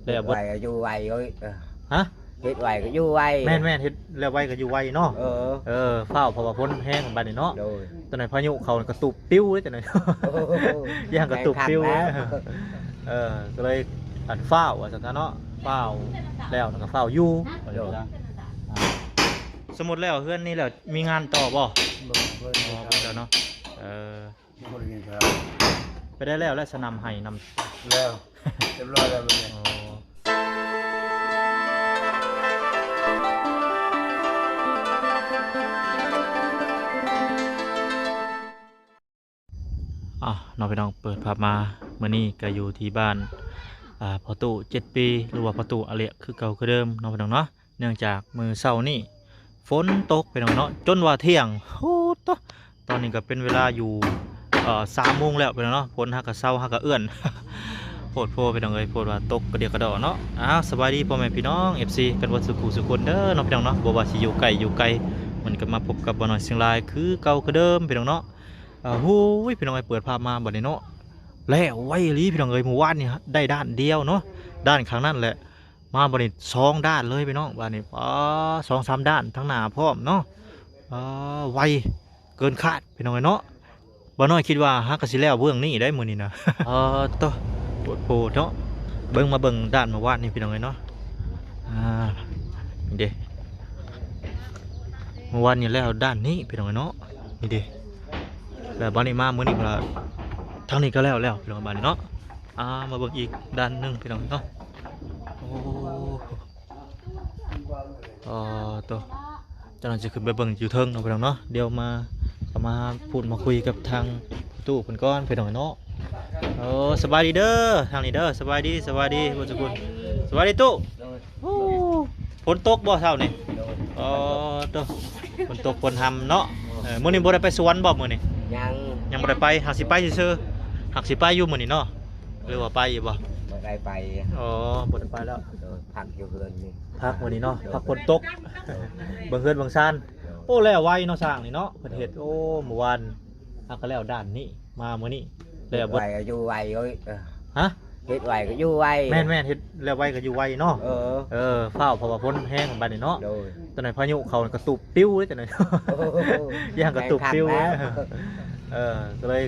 แล้วบดอยู่ไวเอ้ยฮะเฮ็ดไวก็อยู่ไวแม่นเฮ็ดแล้วไวก็อยู่ไวเนาะเฝ้าเพราะว่าพ้นแห้งบัดนี้เนาะตอนไหนพายุเขากระตุกปิ้วเลยตอนไหนย่างกระตุกปิ้วก็เลยอันเฝ้าว่าจังเนาะเฝ้าแล้วก็เฝ้าอยู่สมมุติแล้วเฮือนนี่แล้วมีงานต่อบ่แล้วเนาะไปได้แล้วและสนำให้นำแล้วเรียบร้อยแล้วมื้อนี้น้องพี่น้องเปิดภาพมาเมื่อนี้ก็อยู่ที่บ้านพอตู่7 ปีหรือว่าพอตู่อเลียคือเก่าคือเดิมน้องพี่น้องเนาะเนื่องจากมือเช้านี่ฝนตกไปน้องเนาะจนว่าเที่ยงโอ้ตอนนี้ก็เป็นเวลาอยู่3 โมงแล้วไปน้องเนาะฝนฮักกะเช้าฮักกะเอื้อนโพดโพไปน้องเอ้ยโพดว่าตกกระเดียกกระดอเนาะสบายดีพ่อแม่พี่น้อง FC กันวัดสุขุสุคนเด้อน้องพี่น้องเนาะบ่ว่าสิอยู่ไกลมันก็มาพบกับบ่น้อยเชียงรายคือเก่าคือเดิมพี่น้องเนาะโอ้ยพี่น้องเอ้ยเปิดภาพมาบัดนี้เนาะแล้วไว้ลีพี่น้องเอ้ยเมื่อวานนี่ได้ด้านเดียวเนาะด้านข้างนั้นแหละมาบัดนี้2 ด้านเลยพี่น้องบัดนี้2-3 ด้านทั้งหน้าพร้อมเนาะไวเกินคาดพี่น้องเอ้ยเนาะบ่น้อยคิดว่าฮักก็สิแล้วเบื้องนี้ได้มื้อนี้นะต่อโปรดเนาะเบิ่งมาเบิ่งด้านเมื่อวานนี่พี่น้องเอ้ยเนาะนี่เด้เมื่อวานนี่แล้วด้านนี้พี่น้องเอ้ยเนาะนี่เด้แล้วบ้านนี้มามื้อนี้ก็ทางนี้ก็แล้วพี่น้องบ้านนี้เนาะมาเบิ่งอีกด้านนึงพี่น้องเนาะตัวจังนั้นจะขึ้นไปเบิ่งอยู่เทิงเนาะพี่น้องเนาะเดี๋ยวมาพูดมาคุยกับทางตู้เพิ่นก่อนพี่น้องเนาะสบายดีเด้อทางนี้เด้อสบายดีบ่ทุกคนสบายดีตู้ฝนตกบ่เช้านี่ตัวฝนตกฝนทำเนาะมื้อนี้บ่ได้ไปสวนบ่มื้อนี้ยังบ่ได้ไปหักสิไปซื่อๆหักสิไปอยู่มื้อนี้เนาะหรือว่าไปอยู่บ่ได้ไปบ่ได้ไปแล้วพักอยู่เฮือนนี่พักมื้อนี้เนาะพักฝนตกเบิ่งเฮือนเบิ่งซ่านโอ้แล้วไวเนาะสร้างนี่เนาะเพิ่นเฮ็ดเมื่อวานฮักก็แล้วด้านนี้มามื้อนี้แล้วบ่ไวก็อยู่ไวเอ้ยฮะเฮ็ดไวก็อยู่ไวแม่นเฮ็ดแล้วไวก็อยู่ไวเนาะเฝ้าเพราะว่าพ้นแห้งบัดนี้เนาะตอนไหนพายุเขากระตุกปิ้วเลยตอนไหนย่างกระตุกปิ้วก็เลย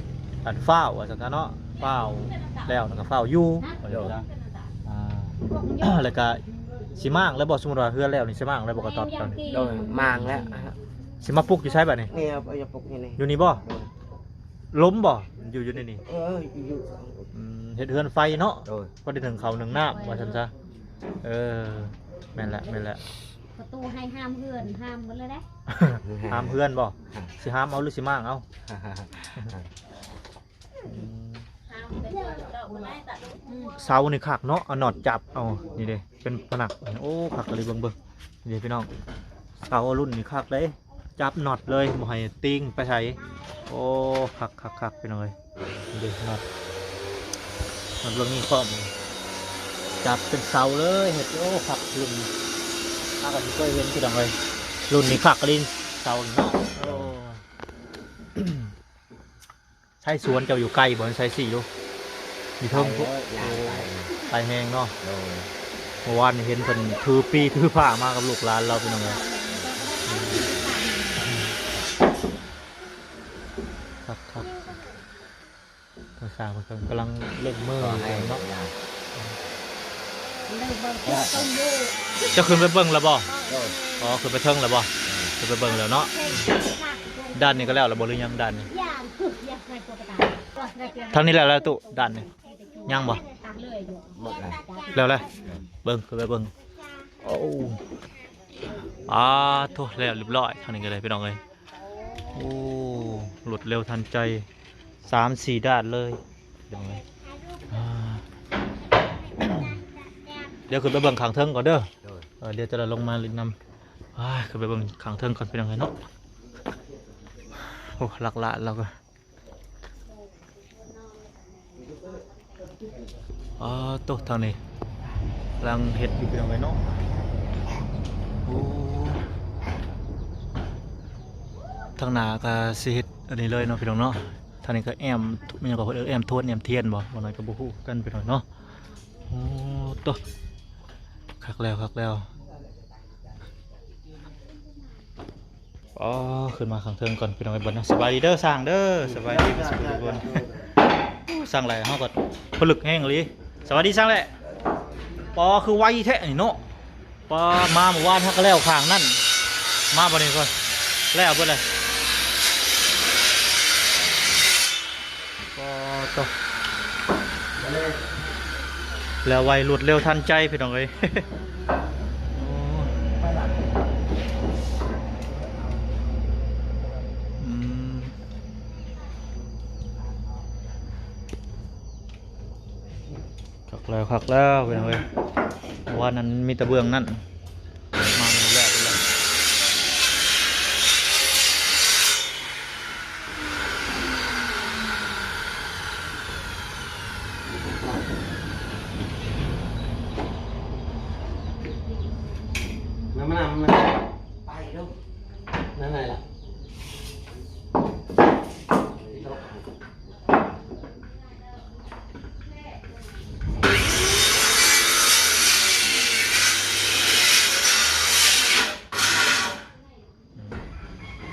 อันเฝ้าว่าจังซั่นเนาะเฝ้าแล้วก็เฝ้าอยู่แล้วก็สิมางแล้วบ่สมมุติว่าเฮือนแล้วนี่สิมางแล้วบ่ก็ตอดตอนนี้มางแล้วสิมาปลุกอยู่ใช้บัดนี้นี่ครับอย่าปลุกนี่อยู่นี่บ่ล้มบ่อยู่ในนี่อยู่เฮ็ดเฮือนไฟเนาะพอได้ถึงเขาหนึ่งน้ำว่าซั่นซะแม่นแหละประตูให้ห้ามเฮือนห้ามหมดเลยนะห้ามเฮือนบ่สิห้ามเอาหรือสิมางเอาเสานี่คักเนาะเอาหนอดจับเอานี่เด้เป็นผนักโอ้คักเลยเบิ่งนี่พี่น้องเสารุ่นนี่คักเลยจับหนอดเลยบ่ให้ติ้งไปใช้โอ้คักไปหน่อยนี่เด้หนอดมันเรื่องนี้พร้อมจับเป็นเสาเลยเห็ดโอ้คักรุ่นถ้ากันเคยเห็นที่ดังเลยรุ่นนี้คักกระดินเสาเนาะใช้สวนเจ้าอยู่ไกลบ่ใช้4ลูกมีเพิ่มไปแห้งเนาะเมื่อวานเห็นเพิ่นถือผ้ามากับลูกหลานเราเป็นยังไงครับภาษาเพิ่นกำลังเล่นมือเนาะจะขึ้นไปเบิ่งแล้วบ่ขึ้นไปเทิงแล้วบ่ขึ้นไปเบิ่งแล้วเนาะด้านนี้ก็แล้วหรือยังด้านนี้ทางนี้แล้วตุด้านนี้ยังบ่แล้วเบิ่งขึ้นไปเบิ่งโอ้โทษแล้วเรียบร้อยทางนี้ก็เลยพี่น้องเลยโอ้หลุดเร็วทันใจ3-4 ด้านเลยเดี๋ยวขึ้นไปเบิ่งขังเทิงก่อนเด้อเดี๋ยวจะลงมาลินนำขึ้นไปเบิ่งขังเทิงก่อนเป็นยังไงเนาะโอ้หลักละเราก็โต๊ะทางนี้กำลังเห็ดอยู่เป็นยังไงเนาะโอ้ทางหน้าก็สิเฮ็ดอันนี้เลยเนาะพี่น้องเนาะทางนี้ก็มันยังก็แอมทวนแอมเทียนบ่น้อยก็บ่ฮู้กันไปหน่อยเนาะโอ้โต คักแล้วอ๋อขึ้นมาข้างเทิงก่อนพี่น้องไอ้บนนะสบายดีเด้อสร้างเด้อสบายดีสุขทุกคนสร้างแหล่เฮาก็ผลึกแห้งเลยสวัสดีสร้างแหล่ปอคือไวแท้นี่เนาะปอมาเมื่อวานเฮาก็แล้วข้างนั่นมาบ่นี่ก่อนแล้วเบิดเลยปอตกแล้วไวรวดเร็วทันใจพี่น้องเอ้ย คักแล้วไปเลยวันนั้นมีตะเบืองนั่นมาแล้วไปเลยมันไปลูกนั่นไงล่ะ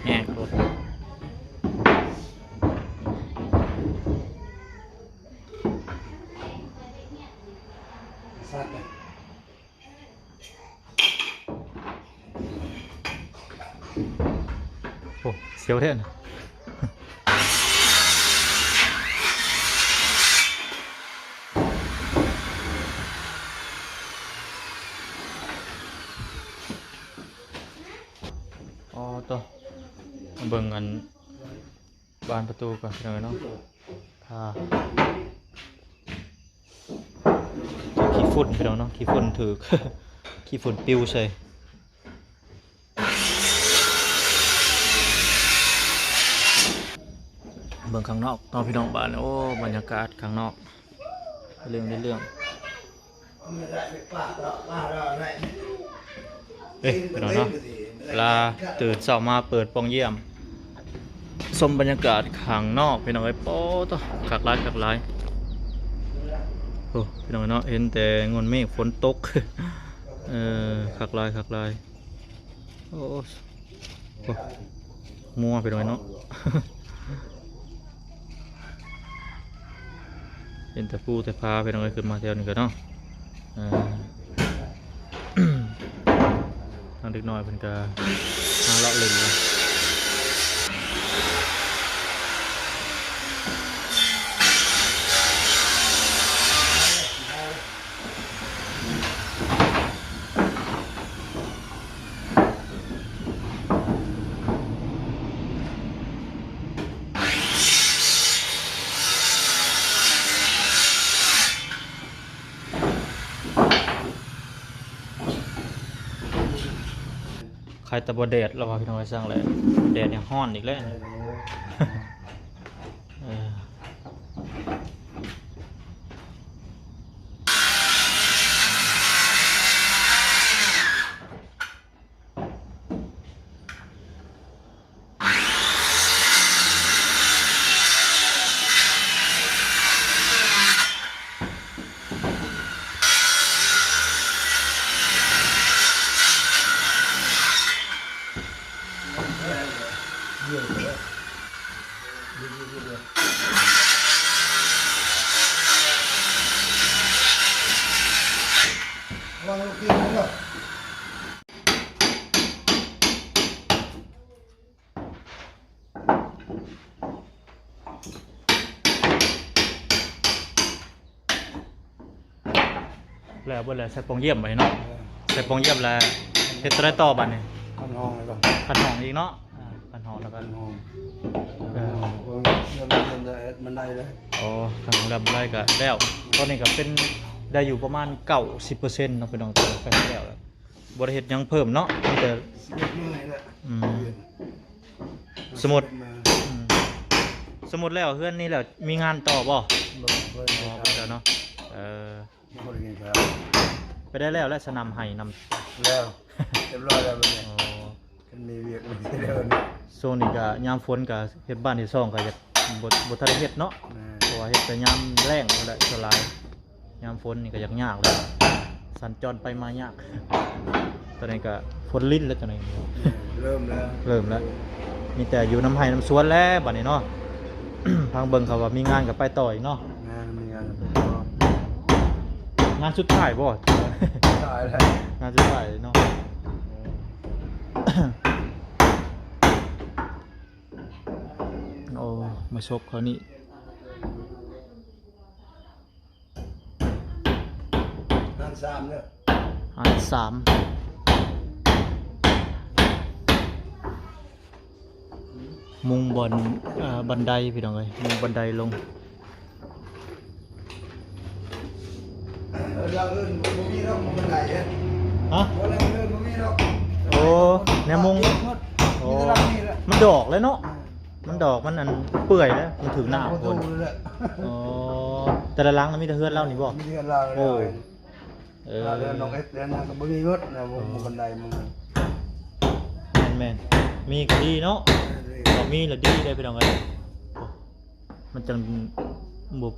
แง่รถโอ้เสียวเท่นะอ๋อต่อเบิ่งอันบานประตูก่อนเลยเนาะถ้าขี้ฝุ่นไปแล้วเนาะขี้ฝุ่นถือ ขี้ฝุ่นปิวใส่เบิ่งข้างนอกตอนพี่น้องบ้านโอ้บรรยากาศข้างนอกเรื่องเอ้ยพี่น้องเนาะเวลาตื่นเช้ามาเปิดปองเยี่ยมชมบรรยากาศข้างนอกพี่น้องไอ้โป๊ะต่อคักหลายโอ้พี่น้องเนาะเห็นแต่งนเมฆฝนตก คักหลายโอ้มัวไปหน่อยเนาะ เห็นแต่ปูแต่พาไปหน่อยขึ้นมาแถวนี้กันเนาะ ทางเด็กน้อยเป็นกาหาเลาะเล่นเลยใครตะบอแดดเราพาพี่น้องไปสร้างเลยแดดยังฮ้อนอีกแล้ว แล้วเบิ่แล้วใส่ปองเยี่ยมไปเนาะใส่ปองเยี่ยมแล้วเฮ็ดอะไรต่อบัดนี้ ขันห้องเลยป่ะ ขัดห้องอีกเนาะขัดห้องแล้วก็ ขันห้อง เออ มันได้เลย อ๋อขัดห้องแล้วได้ก็แล้วตอนนี้ก็เป็นได้อยู่ประมาณ90%เนาะพี่น้องตัวไปแล้วบ่ได้เฮ็ดหยังเพิ่มเนาะมีแต่สมุดสมุดแล้วเฮือนนี่แหละมีงานต่อบ่อ๋อไปแล้วเนาะไปได้แล้วและสนำไห้นำ แล้วเรียบร้อยแล้วเนี่ยกันมีเวียกมีเรื่อง โซนนี่ก็ยามฝนก็เฮ็ดบ้านเฮ็ดซ่องก็จะบ่ทันได้เฮ็ดเนาะเพราะว่าเฮ็ดแต่ยามแล้งนั่นแหละสลายยามฝนนี่ก็ยากเลย สัญจรไปมายากตอนนี้ก็พ้นลิ้นแล้วตอนนี้ เริ่มแล้ว เริ่มแล้วมีแต่อยู่น้ำไห้น้ำสวนแล้วบัดนี้เนาะ ทางเบิ่งเขาว่ามีงานกับไปต่ออีกเนาะ งานมีงาน งานสุดท้ายบ่ ตายแล้ว งานสุดท้ายเนาะ โอ้มาชกเขานี่ งานสามเนี่ย อันสามมุงบนบันไดพี่น้องเอ้ยมุงบันไดลง เราเอิ้นบ่มีหรอกมันบันไดเด้ ฮะ บ่แล้วเอิ้นบ่มีหรอก โอ้แนวมุง โอ้มีแต่ละนี่แหละ มันดอกเลยเนาะมันดอกมันอันเปื่อยแล้วมันถึงหน้า ประ ค ตู น เลยแหละ อ๋อแต่ละหลังมันมีแต่เฮือนเล่านี่บ่ มีเรือนเราเลย โอ้เออ เรือนน้องเอสเรือนนั้นก็บ่มีรถนะบ่บันไดมึง แม่นๆมีก็ดีเนาะพอมีแล้วดีได้พี่น้องเอ้ยโอ้มันจังบ่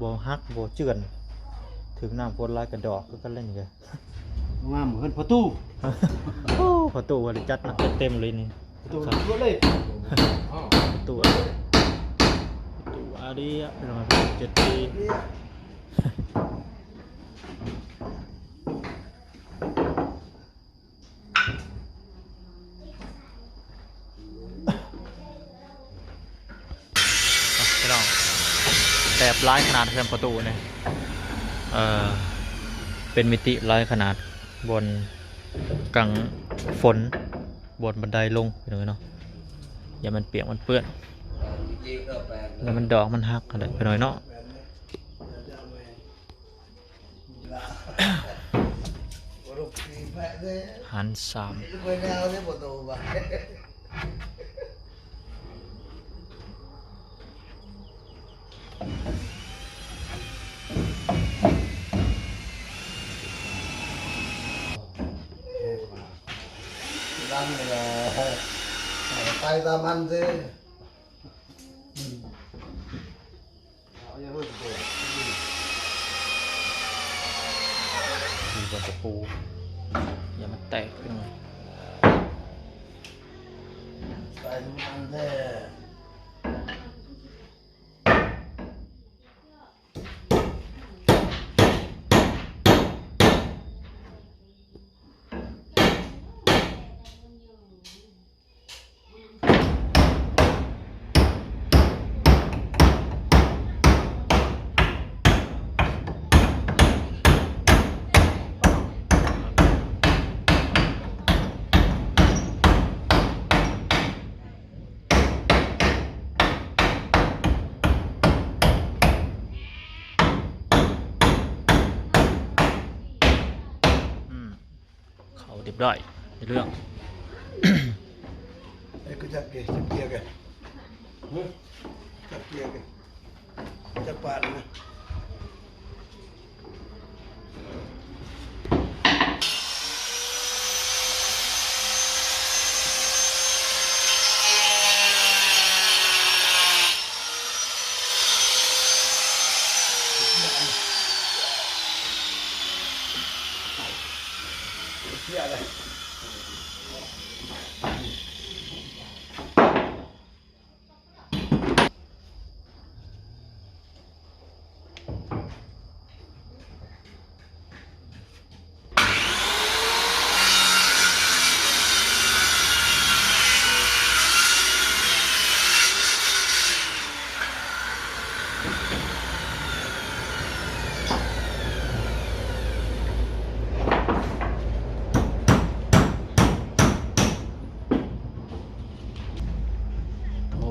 บ่ฮักบ่เจือนถึงน้ำฝนหลายกระดอกก็เล่นอยู่ งามเหมือนประตู โอ้ประตูว่าได้จัดหนักเต็มเลยนี่ ประตูรถเลย ประตูอาดีอ่ะเป็นประมาณ7 ปีพี่น้องแต่ร้ายขนาดเพื่อนประตูเนี่ยเป็นมิติร้ายขนาดบนกลางฝนบนบันไดลงพี่น้องเนาะอย่ามันเปียกมันเปื้อนแล้วมันดอกมันหักอะไรไปหน่อยเนาะ หันสามดันเลยไปตามมันสิเอาอย่าเพิ่งเปิด มีบนตะปูอย่ามันแตกขึ้นมา ไปตามมันสิ เขาเรียบร้อยในเรื่อง ไอ้ก็จับเกียร์กันจับเกียร์กันจับปาดนะเกียร์เลย โอ้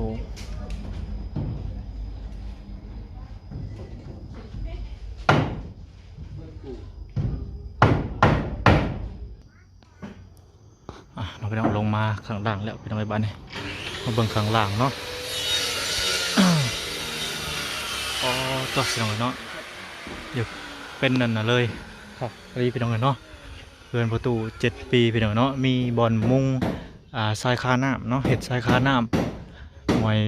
เราไปลงมาข้างล่างแล้วไปทำไมบ้านนี่มาเบิ่งข้างล่างเนาะ อ๋อตัวพี่น้องเนาะเดี๋ยวเป็นนั่นน่ะเลยครับรีพี่น้องเนาะเรือนประตู7 ปีพี่น้องเนาะมีบอลมุงทรายคาน้ำเนาะเห็ดทรายคาน้ำหน่วย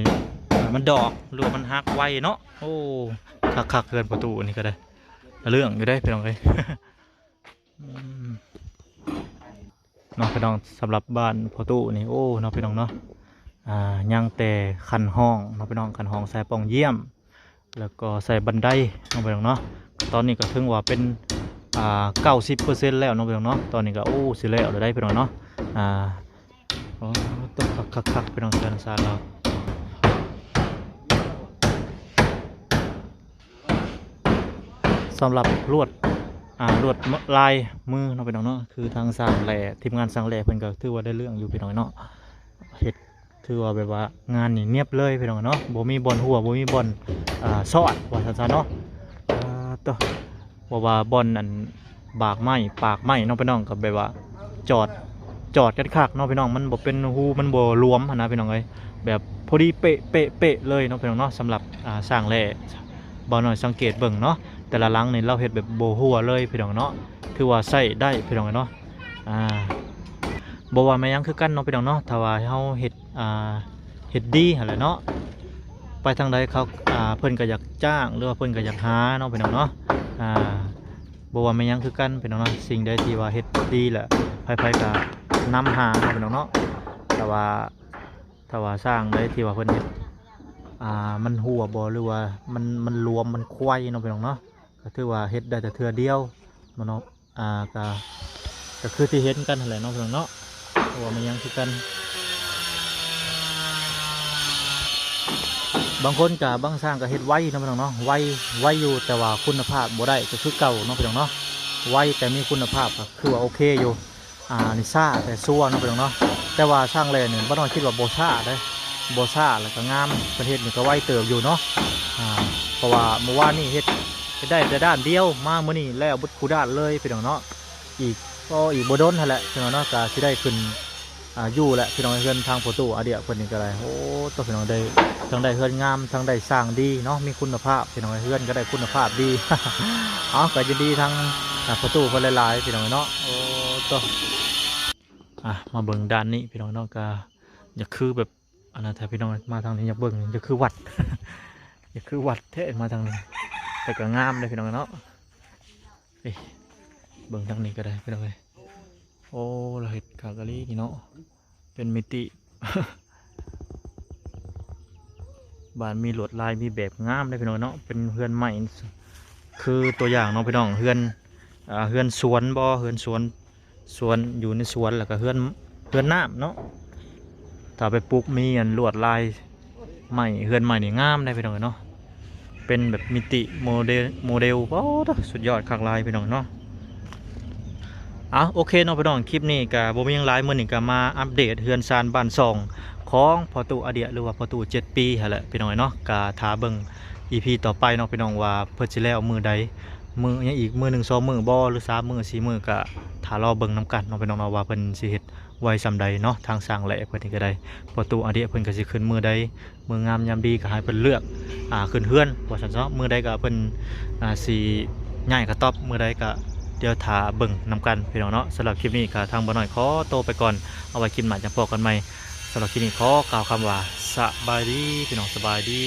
มันดอกหรือว่ามันหักไวเนาะโอ้คักเรือนประตูอันนี้ก็ได้เรื่องอยู่ได้พี่น้องเลย อืมเนาะพี่น้องสำหรับบ้านพอตู้นี่โอ้เนาะพี่น้องเนาะยังแต่คันห้องเนาะพี่น้องคันห้องใส่ปล่องเยี่ยมแล้วก็ใส่บันไดเนาะพี่น้องเนาะตอนนี้ก็ถึงว่าเป็น90%แล้วเนาะพี่น้องเนาะตอนนี้ก็โอ้สิแล้วได้พี่น้องเนาะโอ้ต้องคักๆพี่น้องเชิญซาเราสำหรับลวดลายมือเนาะพี่น้องเนาะคือทางสร้างแหล่ทีมงานสร้างแหล่เพิ่นก็ถือว่าได้เรื่องอยู่พี่น้องเนาะเฮ็ดถือว่าแบบว่างานนี่เนียบเลยพี่น้องเนาะบ่มีบ่อนหัวบ่มีบ่อนซอดว่าซั่นๆเนาะต่อว่าบ่อนอันบากไม้ปากไม้เนาะพี่น้องก็แบบว่าจอดกันคักเนาะพี่น้องมันบ่เป็นหูมันบ่รวมนะพี่น้องเอ้ยแบบพอดีเป๊ะเลยเนาะพี่น้องเนาะสำหรับสร้างแหล่บ่น้อยสังเกตเบิ่งเนาะแต่ละหลังนี่เราเฮ็ดแบบโบหัวเลยพี่น้องเนาะถือว่าใส่ได้พี่น้องเนาะบ่ว่าแม่ยังคือกันเนาะพี่น้องเนาะถ้าว่าเฮาเฮ็ดดีหั่นแหละเนาะไปทางใดเขาเพิ่นก็อยากจ้างหรือว่าเพิ่นก็อยากหาเนาะพี่น้องเนาะบ่ว่าแม่ยังคือกันพี่น้องเนาะสิ่งใดที่ว่าเฮ็ดดีแหละไผๆก็นำหาเนาะพี่น้องเนาะแต่ว่าถ้าว่าสร้างใดที่ว่าเพิ่นเฮ็ดมันหัวบ่หรือว่ามันรวมมันควายเนาะพี่น้องเนาะก็ถือว่าเฮ็ดได้แต่เทื่อเดียวมันเนาะก็คือที่เห็นกันนั่นแหละเนาะพี่น้องเนาะเพราะว่ามันยังคือกันบางคนกับบางสร้างก็เฮ็ดไว้เนาะพี่น้องเนาะไว้อยู่แต่ว่าคุณภาพบ่ได้ก็คือเก่าเนาะพี่น้องเนาะไว้แต่มีคุณภาพก็คือว่าโอเคอยู่นี่ซ่าแต่ซัวเนาะพี่น้องเนาะแต่ว่าสร้างแลนี่บ่ต้องคิดว่าบ่ซ่าเด้บ่ซ่าแล้วก็งามประเทศนี่ก็ไว้เติบอยู่เนาะเพราะว่าเมื่อวานนี่เฮ็ดได้แต่ด้านเดียวมามื้อนี้แล้วบุดคูด้านเลยพี่น้องเนาะอีกบ่โดนนั่นแหละพี่น้องเนาะก็สิได้ขึ้นอยู่แหละพี่น้องเฮือนทางประตูอาเดียเพิ่นนี่ก็ได้โอ้ตัวพี่น้องได้ทั้งได้เฮือนงามทั้งได้สร้างดีเนาะมีคุณภาพพี่น้องเฮือนก็ได้คุณภาพดี อ๋อก็ยินดีทั้งประตูเพิ่นหลายๆพี่น้องเนาะโอ้ตัวมาเบิ่งด้านนี้พี่น้องเนาะก็อยากคือแบบอันนั้นถ้าพี่น้องมาทางนี้อยากเบิ่งอยากคือวัด อยากคือวัดแท้มาทางนี้แต่ก็งามเลยพี่น้องเนาะเบิ่งทางนี้ก็ได้พี่น้องเลยโอ้เราเห็ดกากะลีนี่เนาะเป็นมิติ บ้านมีลวดลายมีแบบงามเลยพี่น้องเนาะเป็นเฮือนใหม่คือตัวอย่างเนาะพี่น้องเฮือนสวนบ่เฮือนสวนอยู่ในสวนแล้วก็เฮือนน้ำเนาะถ้าไปปลูกมีอันลวดลายใหม่เฮือนใหม่นี่งามได้พี่น้องเนาะเป็นแบบมิติโมเดลโอ้สุดยอดคักลายพี่น้องเนาะโอเคเนาะพี่น้องคลิปนี้กับบ่มีหยังหลายมื้อนี้ก็มาอัปเดตเฮือนซานบ้าน2ของพอตู้อาเดียหรือว่าพอตู้7 ปีหั่นแหละพี่น้องเนาะก็ท้าเบิ่ง EP ต่อไปเนาะพี่น้องว่าเพิ่นสิแล้วมื้อใดมื้อยังอีกมื้อ1 2มื้อบ่หรือ3มื้อ4มื้อก็ถ้ารอเบิ่งนํกันเนาะพี่น้องเนาะว่าเพิ่นสิเฮ็ดไว้ส่ำใดเนาะทางสร้างแหละเพิ่นนี่ก็ได้พอตู้อาเดียเพิ่นก็สิขึ้นมื้อใดมื้องามยามดีก็ให้เพิ่นเลือกขึ้นเฮือนว่าซั่นเนาะมื้อใดก็เพิ่นสิย้ายกระต๊อบมื้อใดก็เดี๋ยวถาเบิ่งนำกันพี่น้องเนาะสำหรับคลิปนี้ก็ทางบ่น้อยขอโตไปก่อนเอาไว้คลิปหน้าจะพบกันใหม่สำหรับคลิปนี้ขอกล่าวคำว่าสบายดีพี่น้องสบายดี